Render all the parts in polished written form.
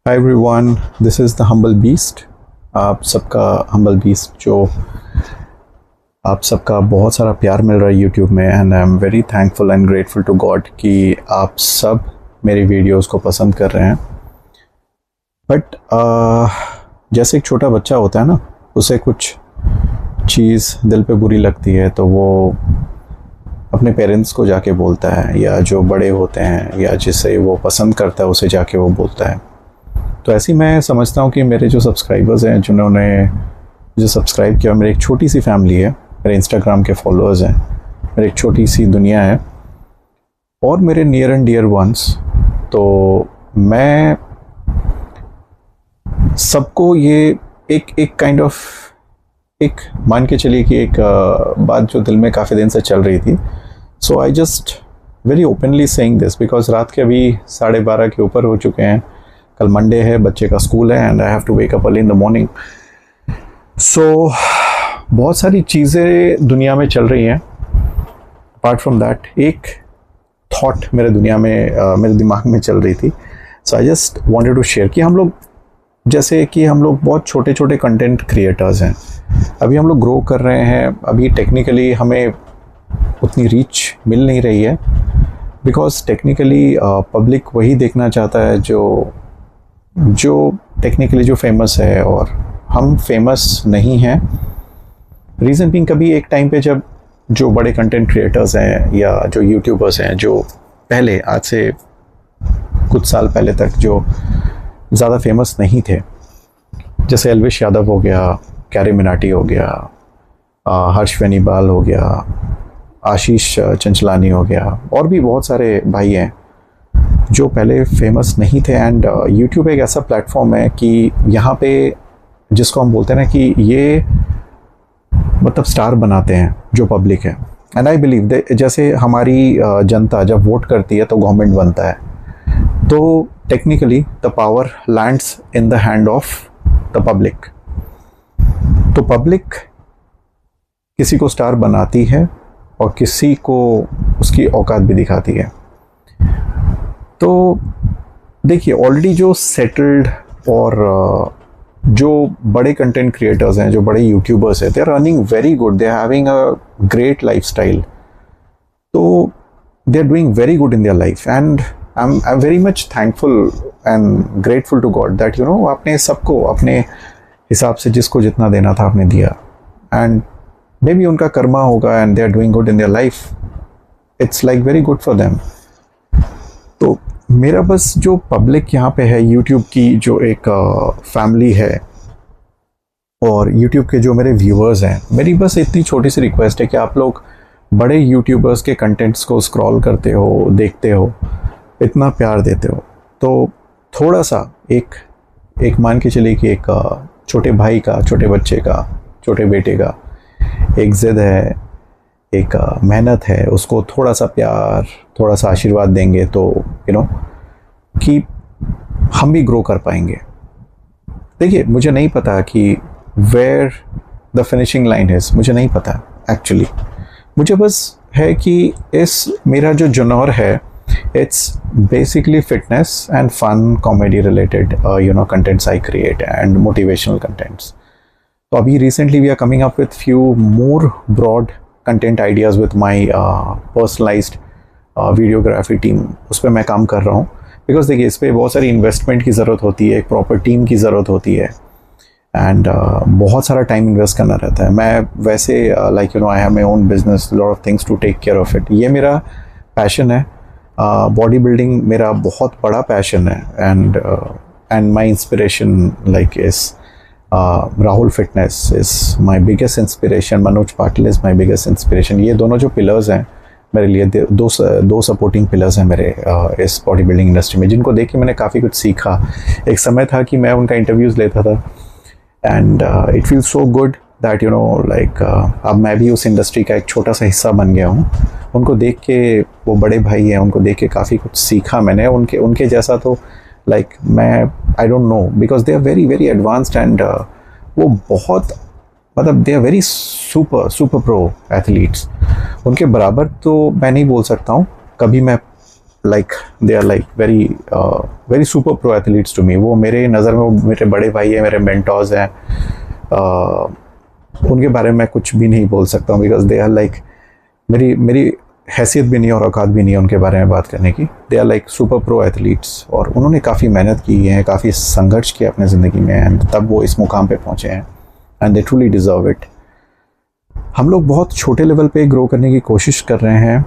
Hi everyone, this is the humble beast. आप सबका humble beast जो आप सबका बहुत सारा प्यार मिल रहा है यूट्यूब में, and I am very thankful and grateful to God कि आप सब मेरी वीडियोस को पसंद कर रहे हैं। बट जैसे एक छोटा बच्चा होता है ना, उसे कुछ चीज़ दिल पे बुरी लगती है तो वो अपने पेरेंट्स को जाके बोलता है, या जो बड़े होते हैं या जिसे वो पसंद करता है उसे जाके वो बोलता है। तो ऐसे ही मैं समझता हूँ कि मेरे जो सब्सक्राइबर्स हैं, जिन्होंने जो सब्सक्राइब किया, मेरी एक छोटी सी फैमिली है, मेरे इंस्टाग्राम के फॉलोअर्स हैं, मेरी एक छोटी सी दुनिया है और मेरे नियर एंड डियर वंस। तो मैं सबको ये एक काइंड ऑफ एक मान के चलिए कि एक बात जो दिल में काफ़ी दिन से चल रही थी। So I just very openly saying this because रात के अभी 12:30 के ऊपर हो चुके हैं। कल मंडे है, बच्चे का स्कूल है and I have to wake up early in the morning. So बहुत सारी चीज़ें दुनिया में चल रही हैं। अपार्ट फ्रॉम दैट एक थॉट मेरे मेरे दिमाग में चल रही थी। So I just wanted to share कि हम लोग बहुत छोटे छोटे कंटेंट क्रिएटर्स हैं। अभी हम लोग ग्रो कर रहे हैं। अभी टेक्निकली हमें उतनी रीच मिल नहीं रही है बिकॉज टेक्निकली पब्लिक वही देखना चाहता है जो टेक्निकली जो फेमस है, और हम फेमस नहीं हैं। रीज़न बीइंग, कभी एक टाइम पे जब जो बड़े कंटेंट क्रिएटर्स हैं या जो यूट्यूबर्स हैं, जो पहले आज से कुछ साल पहले तक जो ज़्यादा फेमस नहीं थे, जैसे एल्विश यादव हो गया, कैरी मिनाटी हो गया, हर्ष बेनीवाल हो गया, आशीष चंचलानी हो गया, और भी बहुत सारे भाई हैं जो पहले फेमस नहीं थे। एंड यूट्यूब एक ऐसा प्लेटफॉर्म है कि यहाँ पे जिसको हम बोलते हैं ना कि ये मतलब स्टार बनाते हैं जो पब्लिक है। एंड आई बिलीव जैसे हमारी जनता जब वोट करती है तो गवर्नमेंट बनता है, तो technically the power lands in the hand of the public. तो पब्लिक किसी को स्टार बनाती है और किसी को उसकी औकात भी दिखाती है। तो देखिए, ऑलरेडी जो सेटल्ड और जो बड़े कंटेंट क्रिएटर्स हैं, जो बड़े यूट्यूबर्स हैं, they are earning very good, they are having a great lifestyle. तो they are doing very good in their life and I am very much thankful and grateful to God that आपने सबको अपने हिसाब से जिसको जितना देना था आपने दिया। एंड मे बी उनका कर्मा होगा and they are doing good in their life. It's like very good for them. तो मेरा बस जो पब्लिक यहाँ पे है, यूट्यूब की जो एक फैमिली है और यूट्यूब के जो मेरे व्यूअर्स हैं, मेरी बस इतनी छोटी सी रिक्वेस्ट है कि आप लोग बड़े यूट्यूबर्स के कंटेंट्स को स्क्रॉल करते हो, देखते हो, इतना प्यार देते हो, तो थोड़ा सा एक मान के चलिए कि एक छोटे भाई का, छोटे बच्चे का, छोटे बेटे का एक ज़िद है, एक मेहनत है, उसको थोड़ा सा प्यार, थोड़ा सा आशीर्वाद देंगे तो कि हम भी ग्रो कर पाएंगे। देखिए, मुझे नहीं पता कि वेयर द फिनिशिंग लाइन है, मुझे नहीं पता एक्चुअली। मुझे बस है कि मेरा जो जनर है, it's basically fitness and fun comedy related contents I create and motivational contents. तो अभी recently we are coming up with few more broad content ideas with my personalized videography team. उस पर मैं काम कर रहा हूँ बिकॉज देखिए, इस पर बहुत सारी इन्वेस्टमेंट की ज़रूरत होती है, एक प्रॉपर टीम की ज़रूरत होती है एंड बहुत सारा टाइम इन्वेस्ट करना रहता है। मैं वैसे like I have my own business, lot of things to take care of it. ये मेरा पैशन है। बॉडी बिल्डिंग मेरा बहुत बड़ा पैशन है एंड माई इंस्पिरेशन लाइक इस Rahul fitness is my biggest inspiration, Manoj Patil is my biggest inspiration. ये दोनों जो पिलर्स हैं मेरे लिए, दो सपोर्टिंग पिलर्स हैं मेरे इस बॉडी बिल्डिंग इंडस्ट्री में, जिनको देख के मैंने काफ़ी कुछ सीखा। एक समय था कि मैं उनका इंटरव्यूज़ लेता था and it feels so good that like अब मैं भी उस इंडस्ट्री का एक छोटा सा हिस्सा बन गया हूँ। उनको देख के, वो बड़े भाई हैं, उनको देख के काफ़ी कुछ सीखा मैंने। उनके जैसा तो लाइक मैं I don't know because they are very very advanced and वो बहुत मतलब they are very super pro athletes. उनके बराबर तो मैं नहीं बोल सकता हूँ, कभी मैं like they are like very super pro athletes to me. वो मेरे नज़र में वो मेरे बड़े भाई हैं, मेरे मेंटोर्स हैं। उनके बारे में मैं कुछ भी नहीं बोल सकता हूँ बिकॉज दे आर लाइक मेरी हैसियत भी नहीं और औकात भी नहीं है उनके बारे में बात करने की। They are like super pro athletes और उन्होंने काफ़ी मेहनत की है, काफ़ी संघर्ष किया अपने ज़िंदगी में एंड तब वो इस मुकाम पे पहुँचे हैं and they truly deserve it. हम लोग बहुत छोटे लेवल पे ग्रो करने की कोशिश कर रहे हैं,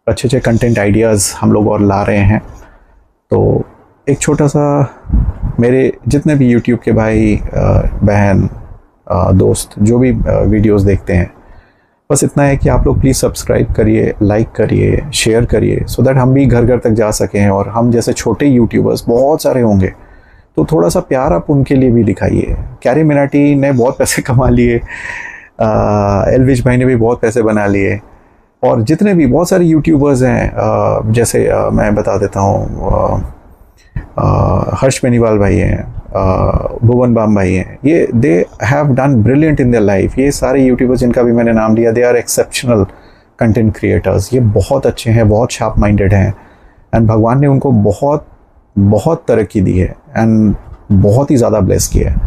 अच्छे अच्छे कंटेंट आइडियाज़ हम लोग और ला रहे हैं। तो एक छोटा सा मेरे जितने भी यूट्यूब के भाई बहन दोस्त जो भी वीडियोस देखते हैं, बस इतना है कि आप लोग प्लीज़ सब्सक्राइब करिए, लाइक करिए, शेयर करिए सो दैट हम भी घर घर तक जा सकें और हम जैसे छोटे यूट्यूबर्स बहुत सारे होंगे तो थोड़ा सा प्यार आप उनके लिए भी दिखाइए। कैरी मिनाटी ने बहुत पैसे कमा लिए, एलविश भाई ने भी बहुत पैसे बना लिए और जितने भी बहुत सारे यूट्यूबर्स हैं जैसे मैं बता देता हूँ हर्ष बेनीवाल भाई हैं, भुवन बाम भाई हैं, ये they have done brilliant in their life. ये सारे यूट्यूबर्स जिनका भी मैंने नाम लिया they are exceptional content creators. ये बहुत अच्छे हैं, बहुत शार्प माइंडेड हैं एंड भगवान ने उनको बहुत बहुत तरक्की दी है एंड बहुत ही ज़्यादा ब्लेस किया है।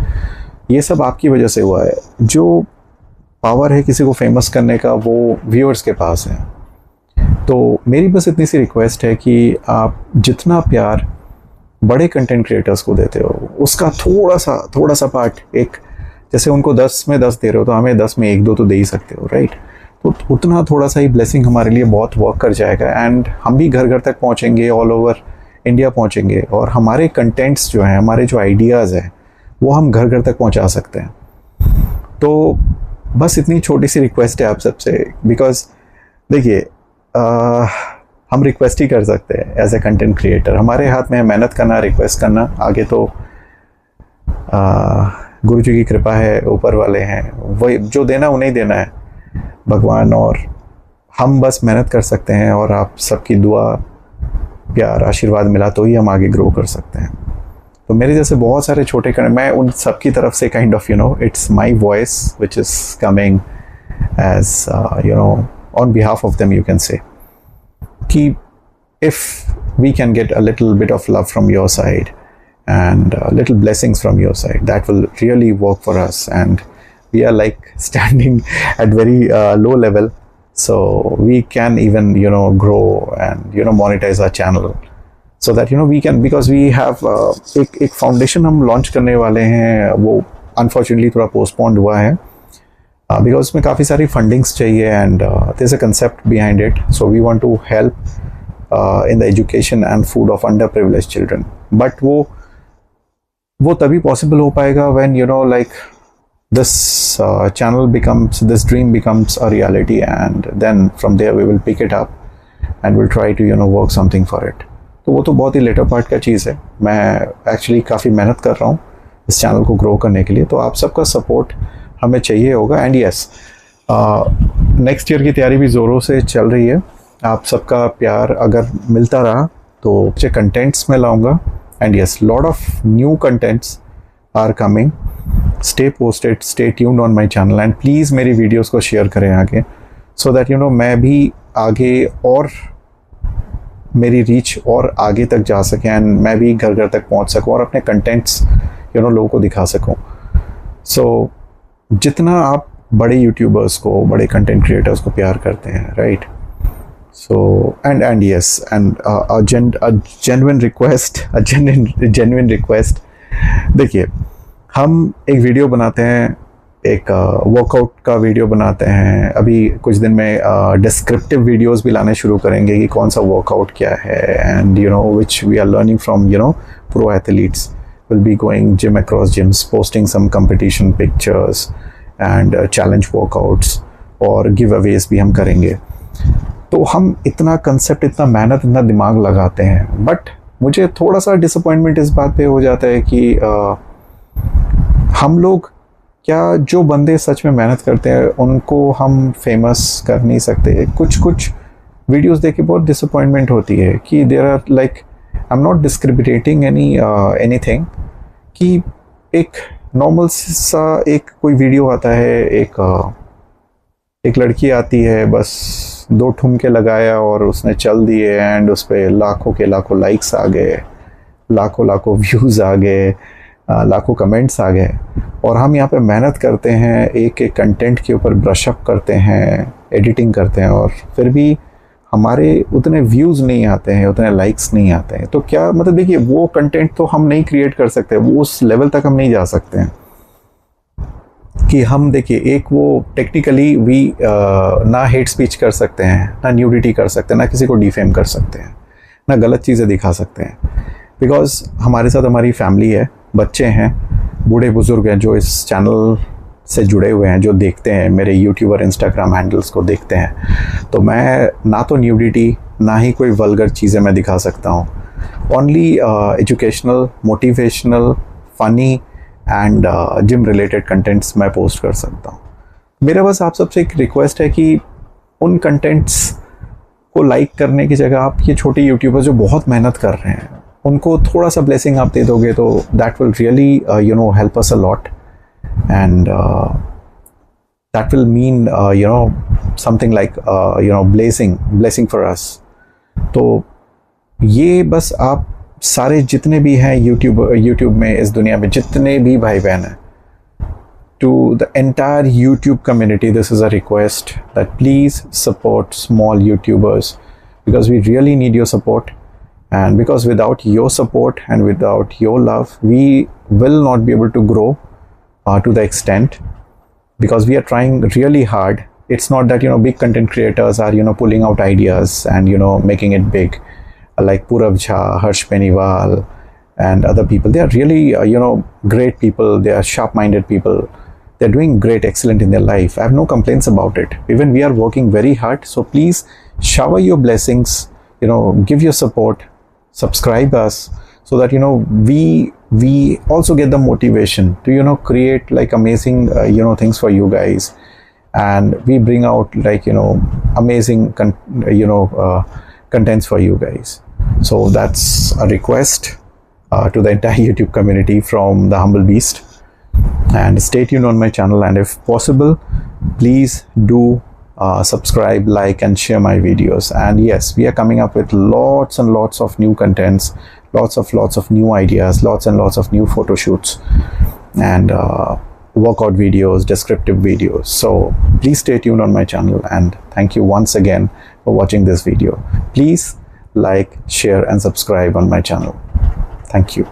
ये सब आपकी वजह से हुआ है। जो पावर है किसी को फेमस करने का वो व्यूअर्स के पास है। तो मेरी बस इतनी सी रिक्वेस्ट है कि आप जितना प्यार बड़े कंटेंट क्रिएटर्स को देते हो उसका थोड़ा सा पार्ट, एक जैसे उनको 10 में 10 दे रहे हो तो हमें 10 में 1-2 तो दे ही सकते हो, राइट? तो उतना थोड़ा सा ही ब्लेसिंग हमारे लिए बहुत वर्क कर जाएगा एंड हम भी घर घर तक पहुँचेंगे, ऑल ओवर इंडिया पहुँचेंगे और हमारे कंटेंट्स जो हैं, हमारे जो आइडियाज़ हैं वो हम घर घर तक पहुँचा सकते हैं। तो बस इतनी छोटी सी रिक्वेस्ट है आप सबसे, बिकॉज देखिए हम रिक्वेस्ट ही कर सकते हैं एज ए कंटेंट क्रिएटर। हमारे हाथ में है मेहनत करना, रिक्वेस्ट करना, आगे तो गुरु जी की कृपा है, ऊपर वाले हैं, वही जो देना उन्हें देना है, भगवान, और हम बस मेहनत कर सकते हैं और आप सबकी दुआ, प्यार, आशीर्वाद मिला तो ही हम आगे ग्रो कर सकते हैं। तो मेरे जैसे बहुत सारे छोटे मैं उन सब की तरफ से kind of it's my voice which is coming as on behalf of them, you can say कि if we can get a little bit of love from your side and little blessings from your side, that will really work for us. And we are like standing at very low level, so we can even grow and monetize our channel so that we can, because we have एक foundation हम launch करने वाले हैं, वो unfortunately थोड़ा postponed हुआ है because उसमें काफ़ी सारी fundings चाहिए and there's a concept behind it, so we want to help in the education and food of underprivileged children. But वो तभी possible हो पाएगा when like this channel becomes, this dream becomes a reality, and then from there we will pick it up and we'll try to work something for it. तो वो तो बहुत ही letter part का चीज़ है। मैं एक्चुअली काफ़ी मेहनत कर रहा हूँ इस चैनल को ग्रो करने के लिए, तो आप सबका सपोर्ट हमें चाहिए होगा। एंड यस, नेक्स्ट ईयर की तैयारी भी ज़ोरों से चल रही है। आप सबका प्यार अगर मिलता रहा तो अच्छे कंटेंट्स में लाऊंगा। And yes, lot of new contents are coming. Stay posted, stay tuned on my channel and please मेरी वीडियोस को शेयर करें आगे, सो दैट मैं भी आगे और मेरी रीच और आगे तक जा सकें एंड मैं भी घर घर तक पहुंच सकूं और अपने कंटेंट्स लोगों को दिखा सकूं। सो जितना आप बड़े यूट्यूबर्स को, बड़े कंटेंट क्रिएटर्स को प्यार करते हैं, right? So and yes, and genuine request, देखिए हम एक वीडियो बनाते हैं, एक वर्कआउट का वीडियो बनाते हैं, अभी कुछ दिन में डिस्क्रिप्टिव वीडियोस भी लाने शुरू करेंगे कि कौन सा वर्कआउट क्या है, and which we are learning from pro athletes, will be going gym across gyms, posting some competition pictures and challenge workouts, और गिव अवेज भी हम करेंगे। तो हम इतना कंसेप्ट, इतना मेहनत, इतना दिमाग लगाते हैं, बट मुझे थोड़ा सा डिसअपॉइंटमेंट इस बात पे हो जाता है कि हम लोग क्या, जो बंदे सच में मेहनत करते हैं उनको हम फेमस कर नहीं सकते। कुछ वीडियोस देख के बहुत डिसअपॉइंटमेंट होती है कि there are like, I am not discriminating anything, कि एक नॉर्मल सा एक कोई वीडियो आता है, एक लड़की आती है, बस दो ठुमके लगाया और उसने चल दिए एंड उस पर लाखों के लाखों लाइक्स आ गए, लाखों लाखों व्यूज़ आ गए, लाखों कमेंट्स आ गए, और हम यहाँ पे मेहनत करते हैं, एक एक कंटेंट के ऊपर ब्रशअप करते हैं, एडिटिंग करते हैं, और फिर भी हमारे उतने व्यूज़ नहीं आते हैं, उतने लाइक्स नहीं आते हैं। तो क्या मतलब, देखिए वो कंटेंट तो हम नहीं क्रिएट कर सकते, वो उस लेवल तक हम नहीं जा सकते हैं कि हम, देखिए एक वो टेक्निकली वी ना हेट स्पीच कर सकते हैं, ना न्यूडिटी कर सकते हैं, ना किसी को डिफेम कर सकते हैं, ना गलत चीज़ें दिखा सकते हैं, बिकॉज हमारे साथ हमारी फैमिली है, बच्चे हैं, बूढ़े बुजुर्ग हैं जो इस चैनल से जुड़े हुए हैं, जो देखते हैं मेरे यूट्यूब और इंस्टाग्राम हैंडल्स को देखते हैं। तो मैं ना तो न्यूडिटी ना ही कोई वल्गर चीज़ें मैं दिखा सकता हूँ, only educational, motivational, funny and gym related contents मैं पोस्ट कर सकता हूँ। मेरा बस आप सबसे एक रिक्वेस्ट है कि उन कंटेंट्स को लाइक करने की जगह आप ये छोटे यूट्यूबर्स जो बहुत मेहनत कर रहे हैं उनको थोड़ा सा ब्लेसिंग आप दे दोगे तो that will really help us a lot, and that will mean something like blessing for us. तो ये बस आप सारे जितने भी हैं यूट्यूब में, इस दुनिया में जितने भी भाई बहन हैं, to the entire YouTube community, this is a request that please support small YouTubers, because we really need your support, and because without your support and without your love we will not be able to grow to the extent, because we are trying really hard. It's not that big content creators are pulling out ideas and making it big, like Purav Jha, Harsh Beniwal and other people. They are really great people. They are sharp-minded people. They're doing great, excellent in their life. I have no complaints about it. Even we are working very hard, so please shower your blessings, give your support, subscribe us, so that we also get the motivation to create like amazing things for you guys, and we bring out like amazing contents for you guys. So that's a request to the entire YouTube community from the Humble Beast, and stay tuned on my channel, and if possible please do subscribe, like and share my videos. And yes, we are coming up with lots and lots of new contents, lots of new ideas, lots and lots of new photo shoots and workout videos, descriptive videos. So please stay tuned on my channel, and thank you once again for watching this video. Please like, share and subscribe on my channel. Thank you.